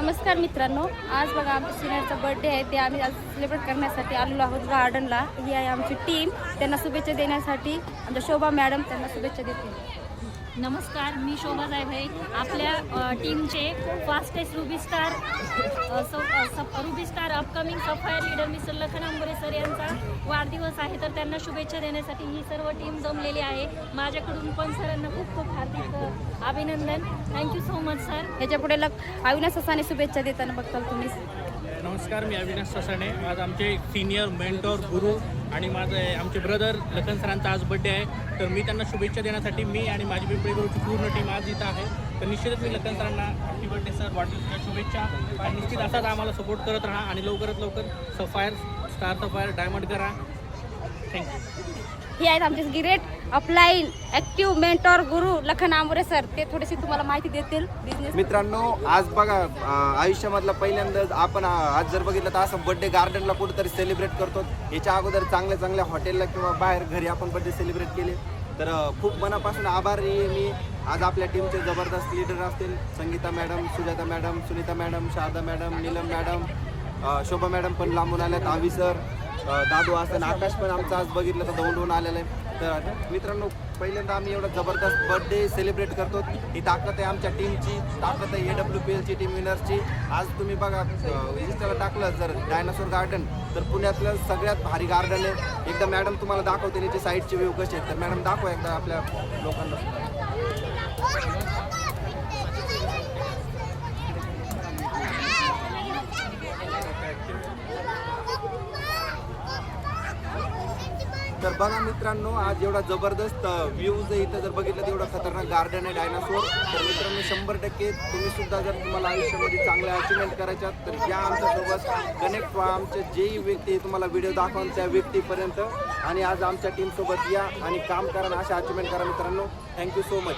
नमस्कार मित्रांनो, आज बघा आमच्या सिनियरचा बर्थडे आहे. ते आम्ही आज सेलिब्रेट करण्यासाठी आलेलो आहोत गार्डनला. ही आहे आमची टीम. त्यांना शुभेच्छा देण्यासाठी आमच्या शोभा मॅडम त्यांना शुभेच्छा देतील. नमस्कार, मी शोभा जायभाई. आपल्या टीमचे fastest ruby star upcoming sapphire leader mister Lakhan Ambore sir यांचा वाढदिवस आहे, तर त्यांना शुभेच्छा देण्यासाठी ही सर्व टीम जमलेली आहे. माझ्याकडून पण सरांना खूप खूप हार्दिक अभिनंदन. Thank you so much sir. ह्याच्या पुढे अविनाश ससाने शुभेच्छा देताना बघताल तुम्ही. नमस्कार, मी अविनाश ससाणे. आज आमचे सिनियर मेंटॉर गुरु आणि आमचे ब्रदर लखन सरांचा आज बड्डे आहे, तर मी त्यांना शुभेच्छा देण्यासाठी मी आणि माझी पिंपळी गुरुची पूर्ण टीम आज इथं आहे. तर निश्चितच मी लखन सरांना हॅपी बर्थडे सर, वाढदिवसाच्या शुभेच्छा. आणि निश्चित असाच आम्हाला सपोर्ट करत राहा आणि लवकरात लवकर स्टार सफायर डायमंड करा. थँक्यू. हे आहेत आमचे ग्रेट अपलाईन ॲक्टिव्ह मेंटॉर गुरु लखन आंबोरे सर. ते थोडीशी तुम्हाला माहिती देतील बिझनेस. मित्रांनो, आज बघा आयुष्यामधला पहिल्यांदाच आपण आज जर बघितलं तर असं बर्थडे गार्डनला कुठेतरी सेलिब्रेट करतो. याच्या अगोदर चांगल्या चांगल्या हॉटेलला किंवा बाहेर घरी आपण बर्थडे सेलिब्रेट केले, तर खूप मनापासून आभारी आहे मी. आज आपल्या टीमचे जबरदस्त लीडर असतील Sangeeta madam, Sujata madam, Sunita madam, Sharda madam, Neelam madam, Shobha madam पण लांबून आल्यात, आवी सर, दादू असं, आकाश पण आमचं आज बघितलं तर दौंडून आलेलं आहे. तर मित्रांनो, पहिल्यांदा आम्ही एवढा जबरदस्त बर्थडे सेलिब्रेट करतो. ही ताकद आहे आमच्या टीमची, ताकद आहे AWPLची टीम विनर्सची. आज तुम्ही बघा इंस्टाला टाकलं जर डायनासोर गार्डन, तर पुण्यातलं सगळ्यात भारी गार्डन आहे. एकदा मॅडम तुम्हाला दाखवते त्याची साईडचे व्ह्यू कसे आहेत. तर मॅडम दाखवा एकदा आपल्या लोकांना. तर बघा मित्रांनो, आज एवढा जबरदस्त व्ह्यूज आहे इथं. जर बघितलं तर एवढं खतरनाक गार्डन आहे डायनासोर. तर मित्रांनो, 100% तुम्ही सुद्धा जर तुम्हाला आयुष्यामध्ये चांगल्या अचिव्हमेंट करायच्यात तर या आमच्यासोबत कनेक्ट व्हा. आमचे जेही व्यक्ती तुम्हाला व्हिडिओ दाखवून त्या व्यक्तीपर्यंत, आणि आज आमच्या टीमसोबत या आणि काम करा, अशा अचिव्हमेंट करा मित्रांनो. Thank you so much.